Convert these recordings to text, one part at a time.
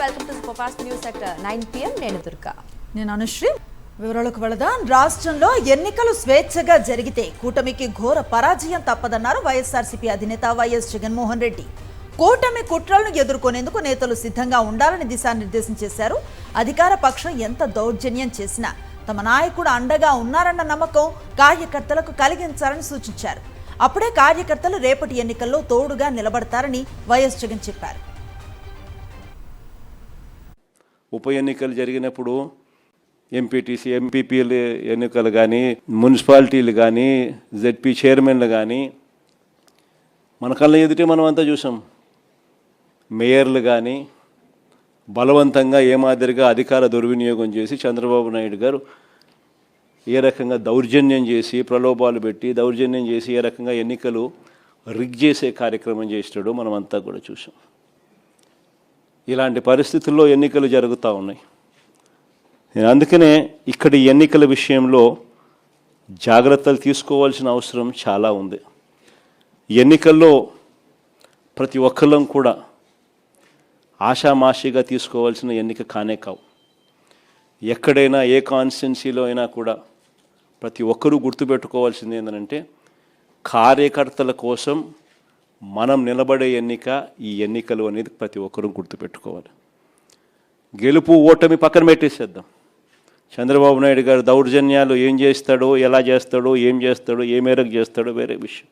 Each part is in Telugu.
Welcome to super fast news at 9 PM. నేను దుర్గా. నేను అనుశ్రీ. వివరాలకు వెళదాం. రాష్ట్రంలో ఎన్నికలు స్వేచ్ఛగా జరిగితే కూటమికి ఘోర పరాజయం తప్పదన్నారు వైఎస్ఆర్సీపీ అధినేత వైఎస్ జగన్మోహన్ రెడ్డి. కూటమి కుట్రలను ఎదుర్కొనేందుకు నేతలు సిద్ధంగా ఉండాలని దిశానిర్దేశం చేశారు. అధికార పక్షం ఎంత దౌర్జన్యం చేసినా తమ నాయకుడు అండగా ఉన్నారన్న నమ్మకం కార్యకర్తలకు కలిగించాలని సూచించారు. అప్పుడే కార్యకర్తలు రేపటి ఎన్నికల్లో తోడుగా నిలబడతారని వైఎస్ జగన్ చెప్పారు. ఉప ఎన్నికలు జరిగినప్పుడు ఎంపీటీసీ ఎంపీపీలు ఎన్నికలు కానీ మున్సిపాలిటీలు కానీ జెడ్పీ చైర్మన్లు కానీ మన కళ్ళ ఎదుటే మనం అంతా చూసాం. మేయర్లు కానీ బలవంతంగా ఏ మాదిరిగా అధికార దుర్వినియోగం చేసి చంద్రబాబు నాయుడు గారు ఏ రకంగా దౌర్జన్యం చేసి ప్రలోభాలు పెట్టి దౌర్జన్యం చేసి ఏ రకంగా ఎన్నికలు రిగ్ చేసే కార్యక్రమం చేసినాడో మనం అంతా కూడా చూసాం. ఇలాంటి పరిస్థితుల్లో ఎన్నికలు జరుగుతూ ఉన్నాయి. నేను అందుకనే ఇక్కడ ఎన్నికల విషయంలో జాగ్రత్తలు తీసుకోవాల్సిన అవసరం చాలా ఉంది. ఎన్నికల్లో ప్రతి ఒక్కళ్ళం కూడా ఆషామాషిగా తీసుకోవాల్సిన ఎన్నిక కానే కావు. ఎక్కడైనా ఏ కాన్స్టిట్యున్సీలో అయినా కూడా ప్రతి ఒక్కరూ గుర్తుపెట్టుకోవాల్సింది ఏంటంటే కార్యకర్తల కోసం మనం నిలబడే ఎన్నిక ఈ ఎన్నికలు అనేది ప్రతి ఒక్కరూ గుర్తుపెట్టుకోవాలి. గెలుపు ఓటమి పక్కన పెట్టేసేద్దాం. చంద్రబాబు నాయుడు గారు దౌర్జన్యాలు ఏం చేస్తాడో, ఎలా చేస్తాడో, ఏం చేస్తాడో, ఏ మేరకు చేస్తాడో వేరే విషయం.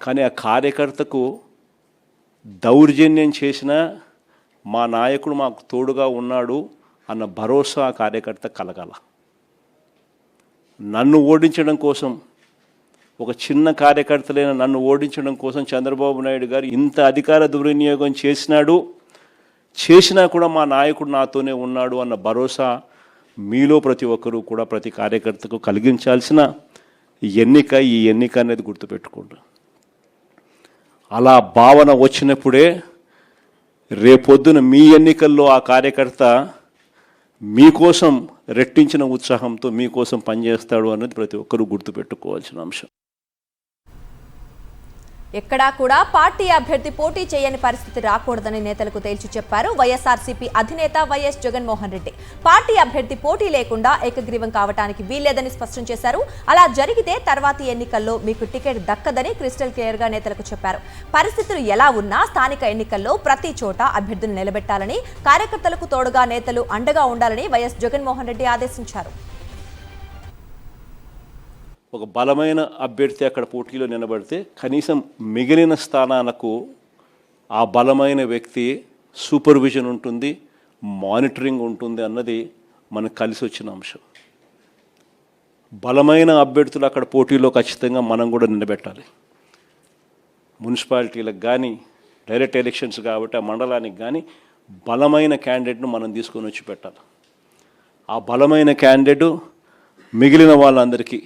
కానీ ఆ కార్యకర్తకు దౌర్జన్యం చేసినా మా నాయకుడు మాకు తోడుగా ఉన్నాడు అన్న భరోసా ఆ కార్యకర్త కలగాల. నన్ను ఓడించడం కోసం, ఒక చిన్న కార్యకర్తలైన నన్ను ఓడించడం కోసం చంద్రబాబు నాయుడు గారు ఇంత అధికార దుర్వినియోగం చేసినా కూడా మా నాయకుడు నాతోనే ఉన్నాడు అన్న భరోసా మీలో ప్రతి ఒక్కరూ కూడా ప్రతి కార్యకర్తకు కలిగించాల్సిన ఎన్నిక ఈ ఎన్నిక అనేది గుర్తుపెట్టుకోండి. అలా భావన వచ్చినప్పుడే రేపొద్దున మీ ఎన్నికల్లో ఆ కార్యకర్త మీకోసం రెట్టించిన ఉత్సాహంతో మీకోసం పనిచేస్తాడు అన్నది ప్రతి ఒక్కరూ గుర్తుపెట్టుకోవాల్సిన అంశం. ఎక్కడా కూడా పార్టీ అభ్యర్థి పోటీ చేయని పరిస్థితి రాకూడదని నేతలకు తేల్చి చెప్పారు వైఎస్ఆర్సీపీ అధినేత వైఎస్ జగన్మోహన్ రెడ్డి. పార్టీ అభ్యర్థి పోటీ లేకుండా ఏకగ్రీవం కావడానికి వీల్లేదని స్పష్టం చేశారు. అలా జరిగితే తర్వాతి ఎన్నికల్లో మీకు టికెట్ దక్కదని క్రిస్టల్ క్లియర్ గా నేతలకు చెప్పారు. పరిస్థితులు ఎలా ఉన్నా స్థానిక ఎన్నికల్లో ప్రతి చోట అభ్యర్థులు నిలబెట్టాలని, కార్యకర్తలకు తోడుగా నేతలు అండగా ఉండాలని వైఎస్ జగన్మోహన్ రెడ్డి ఆదేశించారు. ఒక బలమైన అభ్యర్థి అక్కడ పోటీలో నిలబడితే కనీసం మిగిలిన స్థానాలకు ఆ బలమైన వ్యక్తి సూపర్విజన్ ఉంటుంది, మానిటరింగ్ ఉంటుంది అన్నది మనకు కలిసి వచ్చిన అంశం. బలమైన అభ్యర్థులు అక్కడ పోటీలో ఖచ్చితంగా మనం కూడా నిలబెట్టాలి. మున్సిపాలిటీలకు కానీ డైరెక్ట్ ఎలక్షన్స్ కాబట్టి ఆ మండలానికి కానీ బలమైన క్యాండిడేట్ను మనం తీసుకొని వచ్చి పెట్టాలి. ఆ బలమైన క్యాండిడేట్ మిగిలిన వాళ్ళందరికీ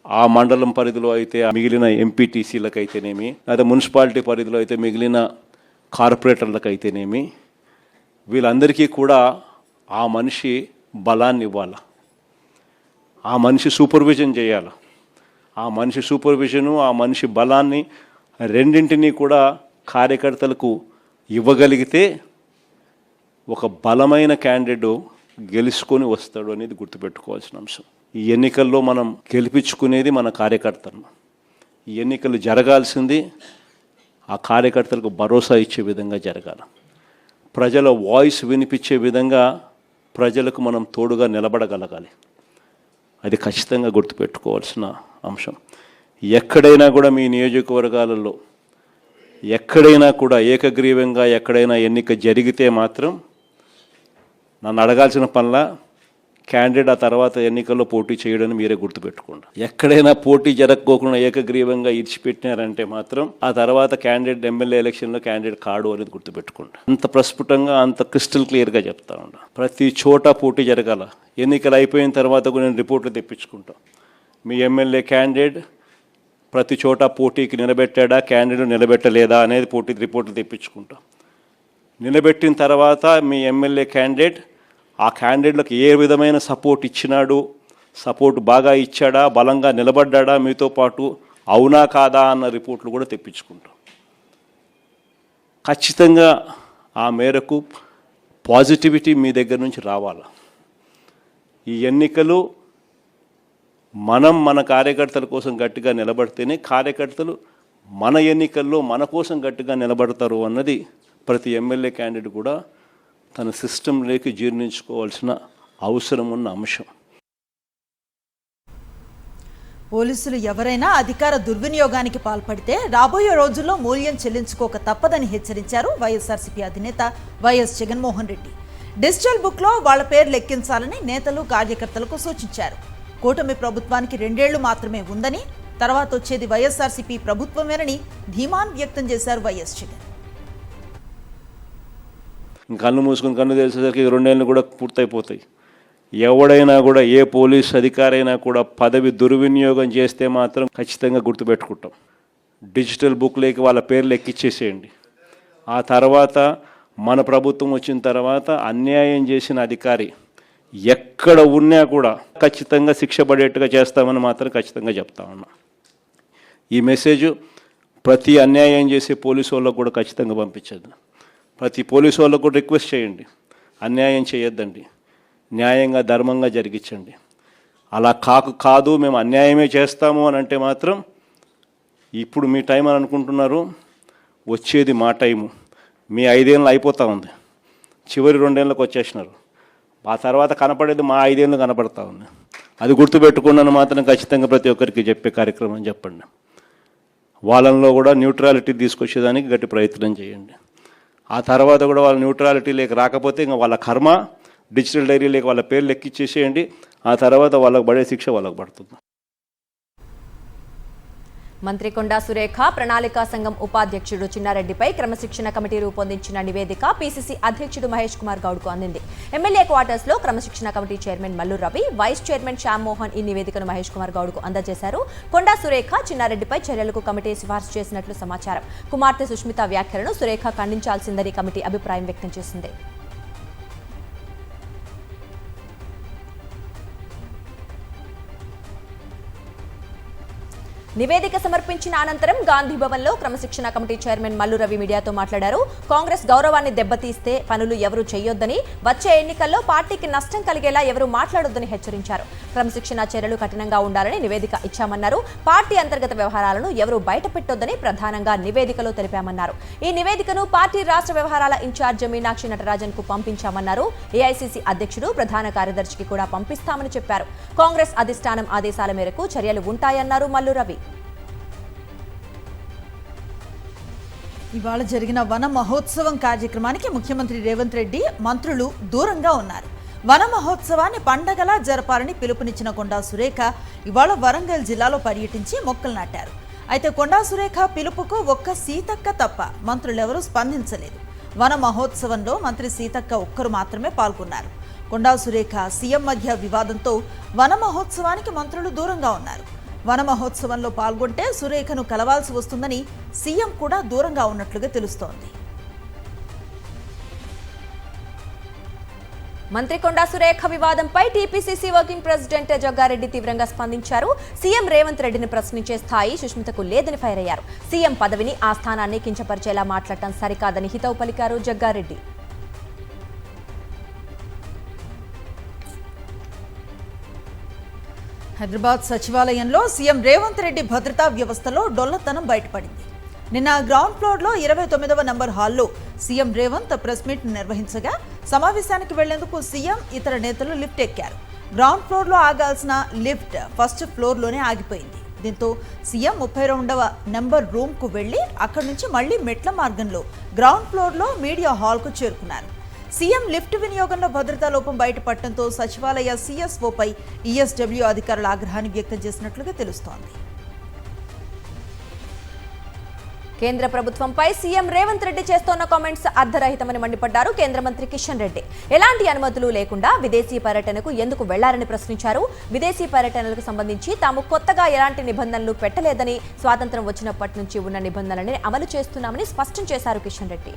ఆ మండలం పరిధిలో అయితే మిగిలిన ఎంపీటీసీలకు అయితేనేమి, లేదా మున్సిపాలిటీ పరిధిలో అయితే మిగిలిన కార్పొరేటర్లకు అయితేనేమి, వీళ్ళందరికీ కూడా ఆ మనిషి బలాన్ని ఇవ్వాలి. ఆ మనిషి సూపర్విజన్ చేయాలి. ఆ మనిషి సూపర్విజను, ఆ మనిషి బలాన్ని రెండింటినీ కూడా కార్యకర్తలకు ఇవ్వగలిగితే ఒక బలమైన క్యాండిడేట్ గెలుచుకొని వస్తాడు అనేది గుర్తుపెట్టుకోవాల్సిన అంశం. ఈ ఎన్నికల్లో మనం గెలిపించుకునేది మన కార్యకర్తలను. ఈ ఎన్నికలు జరగాల్సింది ఆ కార్యకర్తలకు భరోసా ఇచ్చే విధంగా జరగాలి. ప్రజల వాయిస్ వినిపించే విధంగా ప్రజలకు మనం తోడుగా నిలబడగలగాలి. అది ఖచ్చితంగా గుర్తుపెట్టుకోవాల్సిన అంశం. ఎక్కడైనా కూడా మీ నియోజకవర్గాలలో ఎక్కడైనా కూడా ఏకగ్రీవంగా ఎక్కడైనా ఎన్నిక జరిగితే మాత్రం నన్ను అడగాల్సిన పనిలా క్యాండిడేట్ ఆ తర్వాత ఎన్నికల్లో పోటీ చేయడని మీరే గుర్తుపెట్టుకోండి. ఎక్కడైనా పోటీ జరగకోకుండా ఏకగ్రీవంగా ఇడిచిపెట్టినారంటే మాత్రం ఆ తర్వాత క్యాండిడేట్ ఎమ్మెల్యే ఎలక్షన్లో క్యాండిడేట్ కాడు అనేది గుర్తుపెట్టుకోండి. అంత ప్రస్ఫుటంగా అంత క్రిస్టల్ క్లియర్గా చెప్తా ఉన్నా. ప్రతి చోట పోటీ జరగాల. ఎన్నికలు అయిపోయిన తర్వాత కూడా నేను రిపోర్ట్లు తెప్పించుకుంటాం. మీ ఎమ్మెల్యే క్యాండిడేట్ ప్రతి చోట పోటీకి నిలబెట్టాడా, క్యాండిడేట్ నిలబెట్టలేదా అనేది పోటీ రిపోర్ట్లు తెప్పించుకుంటాం. నిలబెట్టిన తర్వాత మీ ఎమ్మెల్యే క్యాండిడేట్ ఆ క్యాండిడేట్లకు ఏ విధమైన సపోర్ట్ ఇచ్చినాడు, సపోర్ట్ బాగా ఇచ్చాడా, బలంగా నిలబడ్డా మీతో పాటు, అవునా కాదా అన్న రిపోర్ట్లు కూడా తెప్పించుకుంటాం. ఖచ్చితంగా ఆ మేరకు పాజిటివిటీ మీ దగ్గర నుంచి రావాలి. ఈ ఎన్నికలు మన కార్యకర్తల కోసం గట్టిగా నిలబడితేనే కార్యకర్తలు మన ఎన్నికల్లో మన కోసం గట్టిగా నిలబడతారు అన్నది ప్రతి ఎమ్మెల్యే క్యాండిడేట్ కూడా తన సిస్టంలోకి జీర్ణించుకోవాల్సిన అవసరం ఉన్న అంశం. పోలీసులు ఎవరైనా అధికార దుర్వినియోగానికి పాల్పడితే రాబోయే రోజుల్లో మూల్యం చెల్లించుకోక తప్పదని హెచ్చరించారు వైఎస్ఆర్సీపీ అధినేత వైఎస్ జగన్మోహన్ రెడ్డి. డిజిటల్ బుక్లో వాళ్ల పేర్లు లెక్కించాలని నేతలు కార్యకర్తలకు సూచించారు. కూటమి ప్రభుత్వానికి 2 ఏళ్లు మాత్రమే ఉందని, తర్వాత వచ్చేది వైఎస్ఆర్సీపీ ప్రభుత్వమేనని ధీమాన్ వ్యక్తం చేశారు వైఎస్ జగన్. కన్ను మూసుకుని కన్ను తెలిసేసరికి 2 ఏళ్ళు కూడా పూర్తయిపోతాయి. ఎవడైనా కూడా ఏ పోలీస్ అధికారైనా కూడా పదవి దుర్వినియోగం చేస్తే మాత్రం ఖచ్చితంగా గుర్తుపెట్టుకుంటాం. డిజిటల్ బుక్లోకి వాళ్ళ పేర్లు ఎక్కిచ్చేసేయండి. ఆ తర్వాత మన ప్రభుత్వం వచ్చిన తర్వాత అన్యాయం చేసిన అధికారి ఎక్కడ ఉన్నా కూడా ఖచ్చితంగా శిక్ష పడేట్టుగా చేస్తామని మాత్రం ఖచ్చితంగా చెప్తా ఉన్నా. ఈ మెసేజ్ ప్రతి అన్యాయం చేసే పోలీసు వాళ్ళకు కూడా ఖచ్చితంగా పంపించద్దు. ప్రతి పోలీసు వాళ్ళకు కూడా రిక్వెస్ట్ చేయండి, అన్యాయం చేయొద్దండి, న్యాయంగా ధర్మంగా జరిగించండి. అలా కాదు మేము అన్యాయమే చేస్తాము అని అంటే మాత్రం ఇప్పుడు మీ టైం అని అనుకుంటున్నారు, వచ్చేది మా టైము. మీ 5 ఏళ్ళు అయిపోతూ ఉంది, చివరి 2 ఏళ్ళకి వచ్చేసినారు. ఆ తర్వాత కనపడేది మా 5 ఏళ్ళు కనపడతా ఉంది. అది గుర్తుపెట్టుకున్నాను మాత్రం ఖచ్చితంగా ప్రతి ఒక్కరికి చెప్పే కార్యక్రమం చెప్పండి. వాళ్ళల్లో కూడా న్యూట్రాలిటీ తీసుకొచ్చేదానికి గట్టి ప్రయత్నం చేయండి. ఆ తర్వాత కూడా వాళ్ళ న్యూట్రాలిటీ లేక రాకపోతే ఇంకా వాళ్ళ కర్మ, డిజిటల్ డైరీ లేక వాళ్ళ పేర్లు ఎక్కిచ్చేసేయండి. ఆ తర్వాత వాళ్ళకు పడే శిక్ష వాళ్ళకు పడుతుంది. మంత్రి కొండా సురేఖ ప్రణాళికా సంఘం ఉపాధ్యక్షుడు చిన్నారెడ్డిపై క్రమశిక్షణ కమిటీ రూపొందించిన నివేదిక పీసీసీ అధ్యక్షుడు మహేష్ కుమార్ గౌడ్కు అందింది. ఎమ్మెల్యే క్వార్టర్స్ లో క్రమశిక్షణ committee chairman Mallu Ravi, vice chairman Shyam Mohan ఈ నివేదికను మహేష్ కుమార్ గౌడ్కు అందజేశారు. కొండా సురేఖ చిన్నారెడ్డిపై చర్యలకు కమిటీ సిఫార్సు చేసినట్లు సమాచారం. కుమార్తె సుష్మిత వ్యాఖ్యలను సురేఖ ఖండించాల్సిందని కమిటీ అభిప్రాయం వ్యక్తం చేసింది. నివేదిక సమర్పించిన అనంతరం గాంధీ భవన్లో క్రమశిక్షణ కమిటీ చైర్మన్ మల్లు రవి మీడియాతో మాట్లాడారు. కాంగ్రెస్ గౌరవాన్ని దెబ్బతీస్తే పనులు ఎవరూ చేయొద్దని, వచ్చే ఎన్నికల్లో పార్టీకి నష్టం కలిగేలా ఎవరూ మాట్లాడొద్దని హెచ్చరించారు. క్రమశిక్షణ చర్యలు కఠినంగా ఉండాలని నివేదిక ఇచ్చామన్నారు. పార్టీ అంతర్గత వ్యవహారాలను ఎవరూ బయటపెట్టొద్దని ప్రధానంగా నివేదికలో తెలిపామన్నారు. ఈ నివేదికను పార్టీ రాష్ట్ర వ్యవహారాల ఇన్ఛార్జ్ మీనాక్షి నటరాజన్ కు పంపించామన్నారు. ఏఐసీసీ అధ్యక్షుడు, ప్రధాన కార్యదర్శికి కూడా పంపిస్తామని చెప్పారు. కాంగ్రెస్ అధిష్టానం ఆదేశాల మేరకు చర్యలు ఉంటాయన్నారు మల్లు రవి. ఇవాళ జరిగిన వన మహోత్సవం కార్యక్రమానికి ముఖ్యమంత్రి రేవంత్ రెడ్డి, మంత్రులు దూరంగా ఉన్నారు. వన మహోత్సవాన్ని పండగలా జరపాలని పిలుపునిచ్చిన కొండా సురేఖ ఇవాళ వరంగల్ జిల్లాలో పర్యటించి మొక్కలు నాటారు. అయితే కొండా సురేఖ పిలుపుకు ఒక్క సీతక్క తప్ప మంత్రులెవరూ స్పందించలేదు. వన మహోత్సవంలో మంత్రి సీతక్క ఒక్కరు మాత్రమే పాల్గొన్నారు. కొండా సురేఖ, సీఎం మధ్య వివాదంతో వన మహోత్సవానికి మంత్రులు దూరంగా ఉన్నారు. వన మహోత్సవంలో పాల్గొంటే సురేఖను కలవాల్సి వస్తుందని సీఎం కూడా దూరంగా ఉన్నట్లుగా తెలుస్తోంది. మంత్రి కొండా సురేఖ వివాదంపై టీపీసీసీ వర్కింగ్ ప్రెసిడెంట్ జగ్గారెడ్డి తీవ్రంగా స్పందించారు. సీఎం రేవంత్ రెడ్డిని ప్రశ్నించే స్థాయి సుష్మితకు లేదని ఫైర్ అయ్యారు. సీఎం పదవిని, ఆ స్థానాన్ని కించపరిచేలా మాట్లాడటం సరికాదని హితవు పలికారు జగ్గారెడ్డి. హైదరాబాద్ సచివాలయంలో సీఎం రేవంత్ రెడ్డి భద్రతా వ్యవస్థలో డొల్లతనం బయటపడింది. నిన్న గ్రౌండ్ ఫ్లోర్లో 29వ నంబర్ హాల్లో సీఎం రేవంత్ ప్రెస్ మీట్ నిర్వహించగా సమావేశానికి వెళ్లేందుకు సీఎం, ఇతర నేతలు లిఫ్ట్ ఎక్కారు. గ్రౌండ్ ఫ్లోర్లో ఆగాల్సిన లిఫ్ట్ ఫస్ట్ ఫ్లోర్లోనే ఆగిపోయింది. దీంతో సీఎం 32వ నంబర్ రూమ్కు వెళ్లి అక్కడి నుంచి మళ్లీ మెట్ల మార్గంలో గ్రౌండ్ ఫ్లోర్లో మీడియా హాల్కు చేరుకున్నారు. సీఎం లిఫ్ట్ వినియోగంలో భద్రతా లోపం బయటపడటంతో సచివాలయ సీఎస్ఓపై ఈఎస్డబ్ల్యూ అధికారులు ఆగ్రహాన్ని వ్యక్తం చేసినట్లుగా తెలుస్తోంది. కేంద్ర ప్రభుత్వంపై సీఎం రేవంత్ రెడ్డి చేస్తోన్న కామెంట్స్ అర్ధరహితమని మండిపడ్డారు కేంద్ర మంత్రి కిషన్ రెడ్డి. ఎలాంటి అనుమతులు లేకుండా విదేశీ పర్యటనకు ఎందుకు వెళ్లారని ప్రశ్నించారు. విదేశీ పర్యటనలకు సంబంధించి తాము కొత్తగా ఎలాంటి నిబంధనలు పెట్టలేదని, స్వాతంత్ర్యం వచ్చినప్పటి నుంచి ఉన్న నిబంధనలని అమలు చేస్తున్నామని స్పష్టం చేశారు కిషన్ రెడ్డి.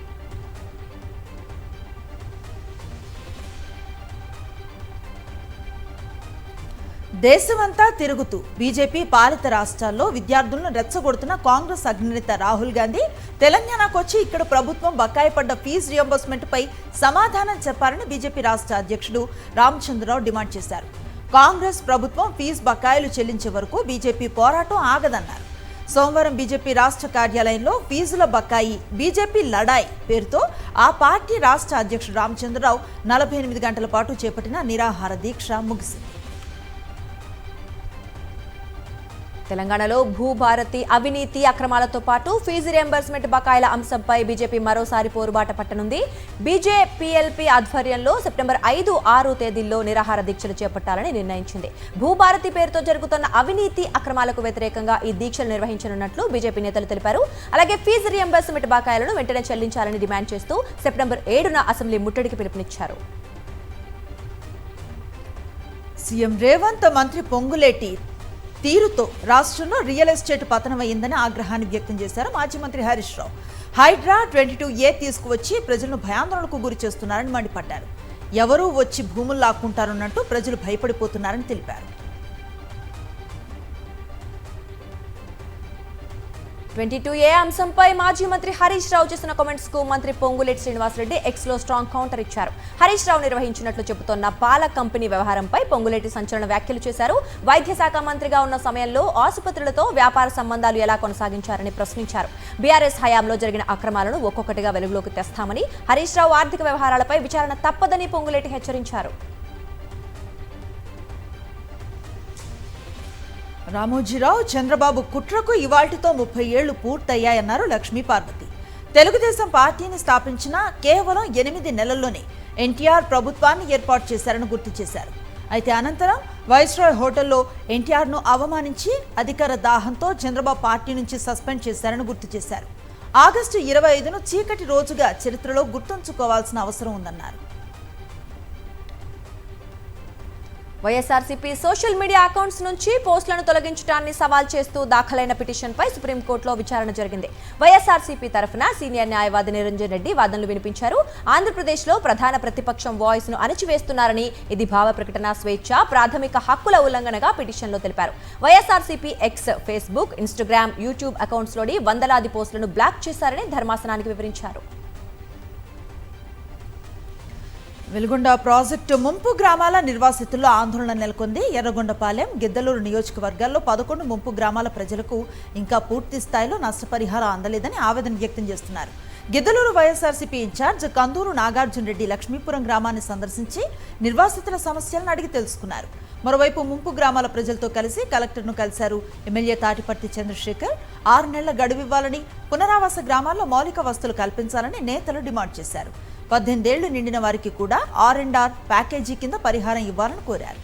దేశమంతా తిరుగుతూ బీజేపీ పాలిత రాష్ట్రాల్లో విద్యార్థులను రెచ్చగొడుతున్న కాంగ్రెస్ అగ్రనేత రాహుల్ గాంధీ తెలంగాణకు వచ్చి ఇక్కడ ప్రభుత్వం బకాయి పడ్డ ఫీజు రియంబర్స్మెంట్ పై సమాధానం చెప్పాలని బీజేపీ రాష్ట్ర అధ్యక్షుడు రామచంద్రరావు డిమాండ్ చేశారు. కాంగ్రెస్ ప్రభుత్వం ఫీజు బకాయిలు చెల్లించే వరకు బీజేపీ పోరాటం ఆగదన్నారు. సోమవారం బీజేపీ రాష్ట్ర కార్యాలయంలో ఫీజుల బకాయి బీజేపీ లడాయి పేరుతో ఆ పార్టీ రాష్ట్ర అధ్యక్షుడు రామచంద్రరావు 48 గంటల పాటు చేపట్టిన నిరాహార దీక్ష ముగిసింది. తెలంగాణలో భూభారతి అవినీతి అక్రమాలతో పాటు ఫీజు రియంబర్స్మెంట్ బకాయిల అంశంపై బీజేపీ మరోసారి పోరుబాట పట్టనుంది. బీజేపీఎల్పీ ఆధ్వర్యంలో సెప్టెంబర్ 5, 6 తేదీల్లో నిరాహార దీక్షలు చేపట్టాలని నిర్ణయించింది. భూభారతి పేరుతో జరుగుతున్న అవినీతి అక్రమాలకు వ్యతిరేకంగా ఈ దీక్షలు నిర్వహించనున్నట్లు బీజేపీ నేతలు తెలిపారు. అలాగే ఫీజు రియంబర్స్మెంట్ బకాయిలను వెంటనే చెల్లించాలని డిమాండ్ చేస్తూ సెప్టెంబర్ 7న అసెంబ్లీ ముట్టడికి పిలుపునిచ్చారు. సీఎం రేవంత్ మంత్రి పొంగులేటి తీరుతో రాష్ట్రంలో రియల్ ఎస్టేట్ పతనమైందని ఆగ్రహాన్ని వ్యక్తం చేశారు మాజీ మంత్రి హరీష్ రావు. హైడ్రా 22A తీసుకువచ్చి ప్రజలను భయాందోళనకు గురి చేస్తున్నారని మండిపడ్డారు. ఎవరూ వచ్చి భూములు లాక్కుంటారన్నట్టు ప్రజలు భయపడిపోతున్నారని తెలిపారు. 22A అంశంపై మాజీ మంత్రి హరీష్ రావు చేసిన కామెంట్స్ కు మంత్రి పొంగులేటి శ్రీనివాసరెడ్డి ఎక్స్ లో స్ట్రాంగ్ కౌంటర్ ఇచ్చారు. హరీష్ రావు నిర్వహించినట్లు చెబుతోన్న పాల కంపెనీ వ్యవహారంపై పొంగులేటి సంచలన వ్యాఖ్యలు చేశారు. వైద్య శాఖ మంత్రిగా ఉన్న సమయంలో ఆసుపత్రులతో వ్యాపార సంబంధాలు ఎలా కొనసాగించారని ప్రశ్నించారు. బీఆర్ఎస్ హయాంలో జరిగిన అక్రమాలను ఒక్కొక్కటిగా వెలుగులోకి తెస్తామని, హరీష్ రావు ఆర్థిక వ్యవహారాలపై విచారణ తప్పదని పొంగులేటి హెచ్చరించారు. రామోజీరావు చంద్రబాబు కుట్రకు ఇవాల్టితో 30 ఏళ్లు పూర్తయ్యాయన్నారు లక్ష్మీ పార్వతి. తెలుగుదేశం పార్టీని స్థాపించిన కేవలం 8 నెలల్లోనే ఎన్టీఆర్ ప్రభుత్వాన్ని ఏర్పాటు చేశారని గుర్తు చేశారు. అయితే అనంతరం వైస్రాయ్ హోటల్లో ఎన్టీఆర్ను అవమానించి అధికార దాహంతో చంద్రబాబు పార్టీ నుంచి సస్పెండ్ చేశారని గుర్తు చేశారు. ఆగస్టు 25ను చీకటి రోజుగా చరిత్రలో గుర్తుంచుకోవాల్సిన అవసరం ఉందన్నారు. వైఎస్ఆర్సీపీ సోషల్ మీడియా అకౌంట్స్ నుంచి పోస్టులను తొలగించడాన్ని సవాల్ చేస్తూ దాఖలైన పిటిషన్పై సుప్రీంకోర్టులో విచారణ జరిగింది. వైఎస్ఆర్సీపీ తరఫున సీనియర్ న్యాయవాది నిరంజన్ రెడ్డి వాదనలు వినిపించారు. ఆంధ్రప్రదేశ్లో ప్రధాన ప్రతిపక్షం వాయిస్ ను అణచివేస్తున్నారని, ఇది భావ ప్రకటన స్వేచ్ఛ, ప్రాథమిక హక్కుల ఉల్లంఘనగా పిటిషన్లో తెలిపారు. YSRCP X, Facebook, Instagram, YouTube అకౌంట్స్లోని వందలాది పోస్టులను బ్లాక్ చేశారని ధర్మాసనానికి వివరించారు. వెలుగొండ ప్రాజెక్టు ముంపు గ్రామాల నిర్వాసితుల్లో ఆందోళన నెలకొంది. ఎర్రగొండపాలెం, గిద్దలూరు నియోజకవర్గాల్లో 11 ముంపు గ్రామాల ప్రజలకు ఇంకా పూర్తి స్థాయిలో నష్టపరిహారం అందలేదని ఆవేదన వ్యక్తం చేస్తున్నారు. గిద్దలూరు వైఎస్ఆర్సీపీ ఇన్ఛార్జ్ కందూరు నాగార్జున రెడ్డి లక్ష్మీపురం గ్రామాన్ని సందర్శించి నిర్వాసితుల సమస్యలను అడిగి తెలుసుకున్నారు. మరోవైపు ముంపు గ్రామాల ప్రజలతో కలిసి కలెక్టర్ను కలిశారు. ఎమ్మెల్యే తాటిపర్తి చంద్రశేఖర్ 6 నెలల గడువివ్వాలని, పునరావాస గ్రామాల్లో మౌలిక వసతులు కల్పించాలని నేతలు డిమాండ్ చేశారు. 18 ఏళ్లు నిండిన వారికి కూడా R&R ప్యాకేజీ కింద పరిహారం ఇవ్వాలని కోరారు.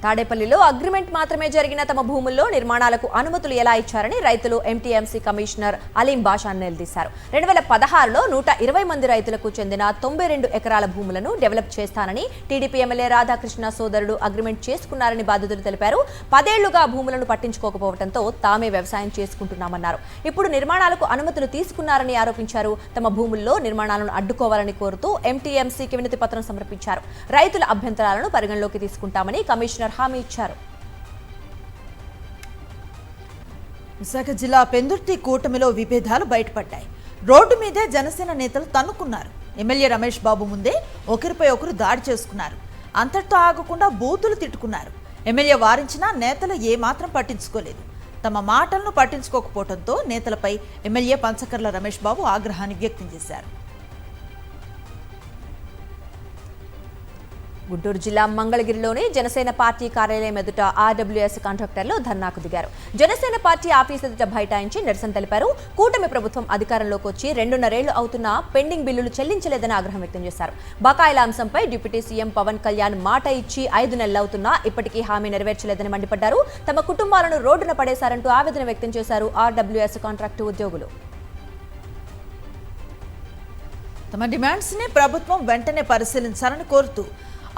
తాడేపల్లిలో అగ్రిమెంట్ మాత్రమే జరిగిన తమ భూముల్లో నిర్మాణాలకు అనుమతులు ఎలా ఇచ్చారని రైతులు ఎంటీఎంసీ కమిషనర్ అలీం బాషాను నిలదీశారు. 2016లో 120 మంది రైతులకు చెందిన 92 ఎకరాల భూములను డెవలప్ చేస్తానని టీడీపీ ఎమ్మెల్యే రాధాకృష్ణ సోదరుడు అగ్రిమెంట్ చేసుకున్నారని బాధితులు తెలిపారు. 10 ఏళ్లుగా భూములను పట్టించుకోకపోవడంతో తామే వ్యవసాయం చేసుకుంటున్నామన్నారు. ఇప్పుడు నిర్మాణాలకు అనుమతులు తీసుకున్నారని ఆరోపించారు. తమ భూముల్లో నిర్మాణాలను అడ్డుకోవాలని కోరుతూ ఎంటీఎంసీకి వినతి పత్రం సమర్పించారు. రైతుల అభ్యంతరాలను పరిగణలోకి తీసుకుంటామని కమిషనర్ హామీ ఇచ్చారు. విశాఖ జిల్లా పెందుర్తి కూటమిలో విభేదాలు బయటపడ్డాయి. రోడ్డు మీదే జనసేన నేతలు తన్నుకున్నారు. ఎమ్మెల్యే రమేష్ బాబు ముందే ఒకరిపై ఒకరు దాడి చేసుకున్నారు. అంతటితో ఆగకుండా బూతులు తిట్టుకున్నారు. ఎమ్మెల్యే వారించినా నేతలు ఏమాత్రం పట్టించుకోలేదు. తమ మాటలను పట్టించుకోకపోవడంతో నేతలపై ఎమ్మెల్యే పంచకర్ల రమేష్ బాబు ఆగ్రహాన్ని వ్యక్తం చేశారు. గుంటూరు జిల్లా మంగళగిరిలోని జనసేన పార్టీ కార్యాలయం ఎదుట ఆర్డబ్ల్యూఎస్ కాంట్రాక్టర్లు ధర్నాకు దిగారు. జనసేన పార్టీ ఆఫీస్ ఎదుట బైఠాయించి నిరసన తెలిపారు. కూటమి ప్రభుత్వం అధికారంలోకి వచ్చి 2.5 ఏళ్లు అవుతున్నా పెండింగ్ బిల్లులు చెల్లించలేదని ఆగ్రహం వ్యక్తం చేశారు. బకాయిల అంశంపై డిప్యూటీ సీఎం పవన్ కళ్యాణ్ మాట ఇచ్చి 5 నెలలు అవుతున్నా ఇప్పటికీ హామీ నెరవేర్చలేదని మండిపడ్డారు. తమ కుటుంబాలను రోడ్డున పడేశారంటూ ఆవేదన వ్యక్తం చేశారు ఆర్డబ్ల్యూఎస్ కాంట్రాక్టు ఉద్యోగులు. తమ డిమాండ్స్ ని ప్రభుత్వం వెంటనే పరిశీలించాలని కోరుతూ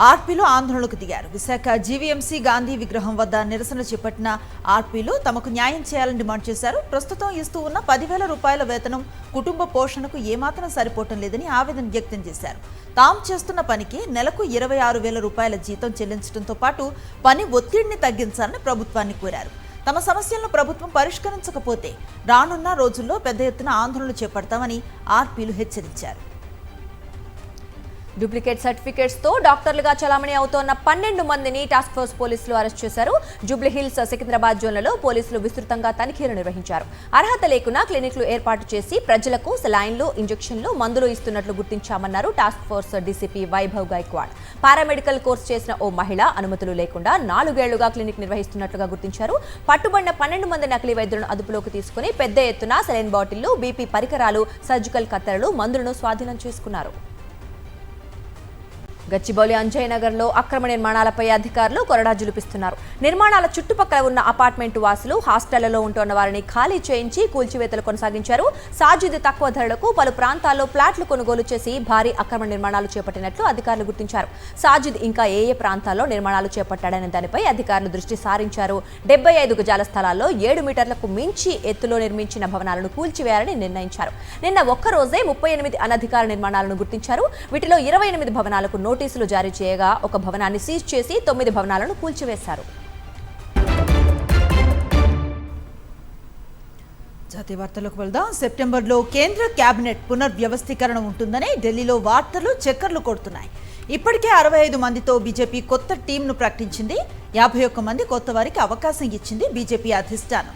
ఆర్పీలు ఆందోళనకు దిగారు. విశాఖ జీవీఎంసీ గాంధీ విగ్రహం వద్ద నిరసన చేపట్టిన ఆర్పీలు తమకు న్యాయం చేయాలని డిమాండ్ చేశారు. ప్రస్తుతం ఇస్తూ ఉన్న 10,000 రూపాయల వేతనం కుటుంబ పోషణకు ఏమాత్రం సరిపోవటం లేదని ఆవేదన వ్యక్తం చేశారు. తాము చేస్తున్న పనికి నెలకు 26,000 రూపాయల జీతం చెల్లించడంతో పాటు పని ఒత్తిడిని తగ్గించాలని ప్రభుత్వాన్ని కోరారు. తమ సమస్యలను ప్రభుత్వం పరిష్కరించకపోతే రానున్న రోజుల్లో పెద్ద ఎత్తున ఆందోళనలు చేపడతామని ఆర్పీలు హెచ్చరించారు. డూప్లికేట్ సర్టిఫికేట్స్ తో డాక్టర్లుగా చలామణి అవుతోన్న 12 మందిని టాస్క్ ఫోర్స్ పోలీసులు అరెస్ట్ చేశారు. జూబ్లీహిల్స్, సికింద్రాబాద్ జోన్లలో పోలీసులు విస్తృతంగా తనిఖీలు నిర్వహించారు. అర్హత లేకున్నా క్లినిక్లు ఏర్పాటు చేసి ప్రజలకు సెలైన్లు, ఇంజెక్షన్లు, మందులు ఇస్తున్నట్లు గుర్తించామన్నారు task force DCP Vaibhav Gaikwad. Paramedical course చేసిన ఓ మహిళ అనుమతులు లేకుండా 4 ఏళ్లుగా క్లినిక్ నిర్వహిస్తున్నట్లుగా గుర్తించారు. పట్టుబడిన 12 మంది నకిలీ వైద్యులను అదుపులోకి తీసుకుని పెద్ద ఎత్తున సెలైన్ బాటిళ్లు, బీపీ పరికరాలు, సర్జికల్ కత్తెరలు, మందులను స్వాధీనం చేసుకున్నారు. గచ్చిబౌలి అంజయ్యనగర్లో అక్రమ నిర్మాణాలపై అధికారులు కొరడా జులిపిస్తున్నారు. నిర్మాణాల చుట్టుపక్కల ఉన్న అపార్ట్మెంటు వాసులు, హాస్టళ్లలో ఉంటున్న వారిని ఖాళీ చేయించి కూల్చివేతలు కొనసాగించారు. సాజిద్ తక్కువ ధరలకు పలు ప్రాంతాల్లో ఫ్లాట్లు కొనుగోలు చేసి భారీ అక్రమ నిర్మాణాలు చేపట్టినట్లు అధికారులు గుర్తించారు. సాజిద్ ఇంకా ఏ ప్రాంతాల్లో నిర్మాణాలు చేపట్టాడనే దానిపై అధికారులు దృష్టి సారించారు. 75 గజాల స్థలాల్లో 7 మీటర్లకు మించి ఎత్తులో నిర్మించిన భవనాలను కూల్చివేయాలని నిర్ణయించారు. నిన్న ఒక్కరోజే 38 అనధికార నిర్మాణాలను గుర్తించారు. వీటిలో 28 భవనాలకు నోటీసులు జారీ చేయగా ఒక భవనాన్ని సీజ్ చేసి 9 భవనాలను కూల్చివేశారు. జాతీయ వార్తలకు వెళ్దాం. సెప్టెంబర్లో కేంద్ర కేబినెట్ పునర్వ్యవస్థీకరణ ఉంటుందని ఢిల్లీలో వార్తలు చక్కర్లు కొడుతున్నాయి. ఇప్పటికే 65 మందితో బీజేపీ కొత్త టీంను ప్రకటించింది. 51 మంది కొత్త వారికి అవకాశం ఇచ్చింది బీజేపీ అధిష్టానం.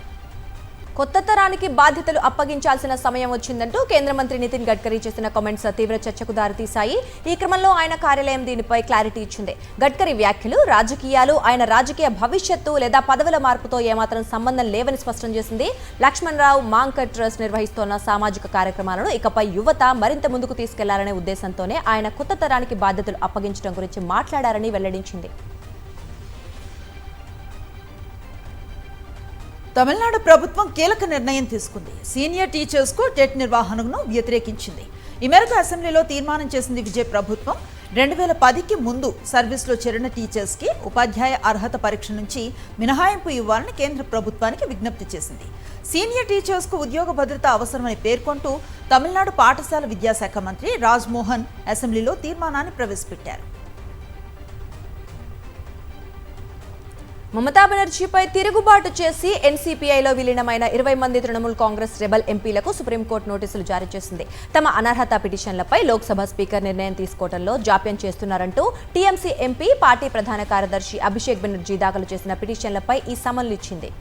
కొత్త తరానికి బాధ్యతలు అప్పగించాల్సిన సమయం వచ్చిందంటూ కేంద్ర మంత్రి నితిన్ గడ్కరీ చేసిన కామెంట్స్ తీవ్ర చర్చకు దారితీశాయి. ఈ క్రమంలో ఆయన కార్యాలయం దీనిపై క్లారిటీ ఇచ్చింది. గడ్కరీ వ్యాఖ్యలు రాజకీయాలు, ఆయన రాజకీయ భవిష్యత్తు లేదా పదవుల మార్పుతో ఏమాత్రం సంబంధం లేవని స్పష్టం చేసింది. లక్ష్మణ్ రావు మాంకర్ ట్రస్ట్ నిర్వహిస్తోన్న సామాజిక కార్యక్రమాలను ఇకపై యువత మరింత ముందుకు తీసుకెళ్లాలనే ఉద్దేశంతోనే ఆయన కొత్త తరానికి బాధ్యతలు అప్పగించడం గురించి మాట్లాడారని వెల్లడించింది. తమిళనాడు ప్రభుత్వం కీలక నిర్ణయం తీసుకుంది. సీనియర్ టీచర్స్కు టెట్ నిర్వహణను వ్యతిరేకించింది. ఈ మేరకు అసెంబ్లీలో తీర్మానం చేసింది విజయ్ ప్రభుత్వం. 2010కి ముందు సర్వీస్లో చేరిన టీచర్స్కి ఉపాధ్యాయ అర్హత పరీక్ష నుంచి మినహాయింపు ఇవ్వాలని కేంద్ర ప్రభుత్వానికి విజ్ఞప్తి చేసింది. సీనియర్ టీచర్స్కు ఉద్యోగ భద్రత అవసరమని పేర్కొంటూ తమిళనాడు పాఠశాల విద్యాశాఖ మంత్రి రాజ్మోహన్ అసెంబ్లీలో తీర్మానాన్ని ప్రవేశపెట్టారు. మమతా బెనర్జీపై తిరుగుబాటు చేసి ఎన్సీపీఐలో విలీనమైన 20 మంది తృణమూల్ కాంగ్రెస్ రెబల్ ఎంపీలకు సుప్రీంకోర్టు నోటీసులు జారీ చేసింది. తమ అనర్హత పిటిషన్లపై లోక్సభ స్పీకర్ నిర్ణయం తీసుకోవడంలో జాప్యం చేస్తున్నారంటూ టీఎంసీ ఎంపీ, పార్టీ ప్రధాన కార్యదర్శి అభిషేక్ బెనర్జీ దాఖలు చేసిన పిటిషన్లపై ఈ సమన్లు ఇచ్చింది.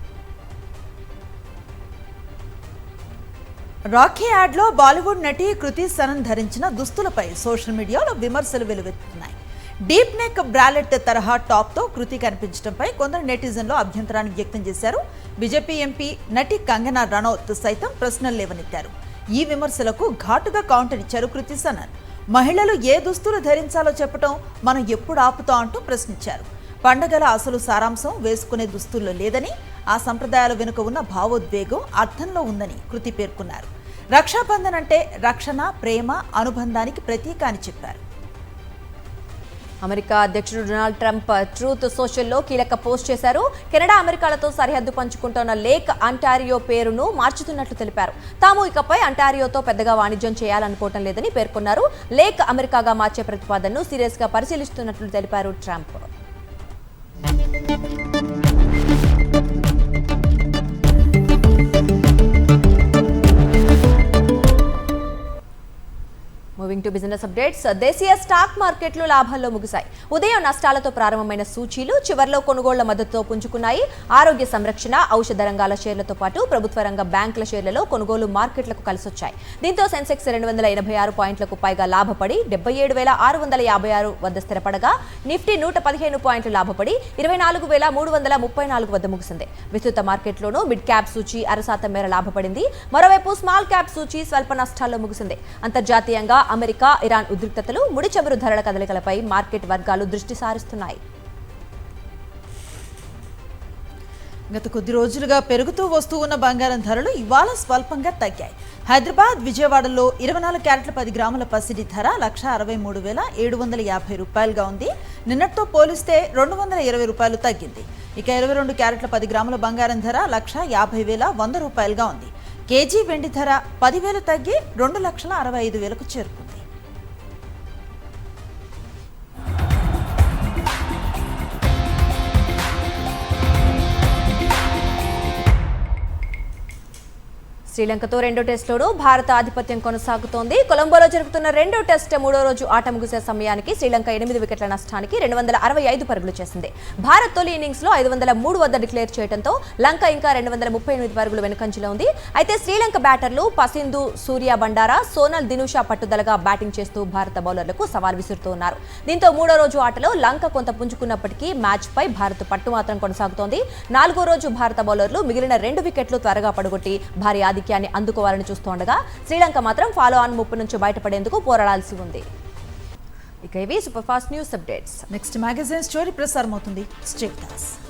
రాఖీ యాడ్లో బాలీవుడ్ నటి కృతి సనన్ ధరించిన దుస్తులపై సోషల్ మీడియాలో విమర్శలు వెలువెత్తుతున్నాయి. డీప్ నెక్ బ్రాలెట్ తరహా టాప్తో కృతి కనిపించడంపై కొందరు నెటిజన్లు అభ్యంతరాన్ని వ్యక్తం చేశారు. బీజేపీ ఎంపీ నటి కంగనా రనౌత్ సైతం ప్రశ్నలు లేవనెత్తారు. ఈ విమర్శలకు ఘాటుగా కౌంటర్ ఇచ్చారు కృతి సనన్. మహిళలు ఏ దుస్తులు ధరించాలో చెప్పడం మనం ఎప్పుడు ఆపుతాం అంటూ ప్రశ్నించారు. పండగల అసలు సారాంశం వేసుకునే దుస్తుల్లో లేదని, ఆ సంప్రదాయాల వెనుక ఉన్న భావోద్వేగం అర్థంలో ఉందని కృతి పేర్కొన్నారు. రక్షాబంధన్ అంటే రక్షణ, ప్రేమ, అనుబంధానికి ప్రతీక అని చెప్పారు. అమెరికా అధ్యక్షుడు డొనాల్డ్ ట్రంప్ ట్రూత్ సోషల్లో కీలక పోస్ట్ చేశారు. కెనడా, అమెరికాలతో సరిహద్దు పంచుకుంటున్న లేక్ అంటారియో పేరును మార్చుతున్నట్లు తెలిపారు. తాము ఇకపై అంటారియోతో పెద్దగా వాణిజ్యం చేయాలనుకోవటం లేదని పేర్కొన్నారు. లేక్ అమెరికాగా మార్చే ప్రతిపాదనను సీరియస్గా పరిశీలిస్తున్నట్లు తెలిపారు Trump. Moving to business updates. దేశీయ స్టాక్ మార్కెట్లు లాభాల్లో ముగిశాయి. ఉదయం నష్టాలతో ప్రారంభమైన సూచీలు చివర్లో కొనుగోళ్ల మద్దతుతో పుంజుకున్నాయి. ఆరోగ్య సంరక్షణ, ఔషధ రంగాల షేర్లతో పాటు ప్రభుత్వ రంగ బ్యాంకుల షేర్లలో కొనుగోలు మార్కెట్లకు కలిసొచ్చాయి. దీంతో సెన్సెక్స్ 286 పాయింట్లకు పైగా లాభపడి 77,656 వద్ద స్థిరపడగా, నిఫ్టీ 115 పాయింట్లు లాభపడి 24,334 వద్ద ముగిసింది. విస్తృత మార్కెట్లోనూ మిడ్ క్యాప్ సూచీ 0.5% మేర లాభపడింది. మరోవైపు స్మాల్ క్యాప్ సూచీ స్వల్ప నష్టాల్లో ముగిసింది. అంతర్జాతీయంగా అమెరికా, ఇరాన్ ఉద్రిక్తతలు, ముడి చమురు ధరల కదలికలపై మార్కెట్ వర్గాలు దృష్టి సారిస్తున్నాయి. గత కొద్ది రోజులుగా పెరుగుతూ వస్తూ ఉన్న బంగారం ధరలు ఇవాళ స్వల్పంగా తగ్గాయి. హైదరాబాద్, విజయవాడలో 24 క్యారెట్ల 10 గ్రాముల పసిడి ధర 1,63,750 రూపాయలుగా ఉంది. నిన్నటితో పోలిస్తే 220 రూపాయలు తగ్గింది. ఇక 22 క్యారెట్ల 10 గ్రాముల బంగారం ధర 1,50,100 రూపాయలుగా ఉంది. కేజీ వెండి ధర 10,000 తగ్గి 2,65,000కు చేరుకుంది. శ్రీలంకతో రెండో టెస్టులో భారత ఆధిపత్యం కొనసాగుతోంది. కొలంబోలో జరుగుతున్న రెండో టెస్ట్ మూడో రోజు ఆట ముగిసే సమయానికి శ్రీలంక 8 వికెట్ల నష్టానికి 265 పరుగులు చేసింది. భారత్ తొలి ఇన్నింగ్స్ లో 503 వద్ద డిక్లేర్ చేయడంతో లంక ఇంకా 238 పరుగులు వెనుకంజలో ఉంది. అయితే శ్రీలంక బ్యాటర్లు పసింధు, సూర్య బండారా, సోనల్ దినుషా పట్టుదలగా బ్యాటింగ్ చేస్తూ భారత బౌలర్లకు సవాల్ విసురుతున్నారు. దీంతో మూడో రోజు ఆటలో లంక కొంత పుంజుకున్నప్పటికీ మ్యాచ్ పై భారత్ పట్టు మాత్రం కొనసాగుతోంది. నాలుగో రోజు భారత బౌలర్లు మిగిలిన 2 వికెట్లు త్వరగా పడగొట్టి భారీ ఆధిక్యాన్ని అందుకోవాలని చూస్తుండగా శ్రీలంక మాత్రం ఫాలో ఆన్ ముప్పు నుంచి బయటపడేందుకు పోరాడాల్సి ఉంది. ఇక ఇవి super fast news updates. Next magazine story ప్రసారం అవుతుంది. Stay with us.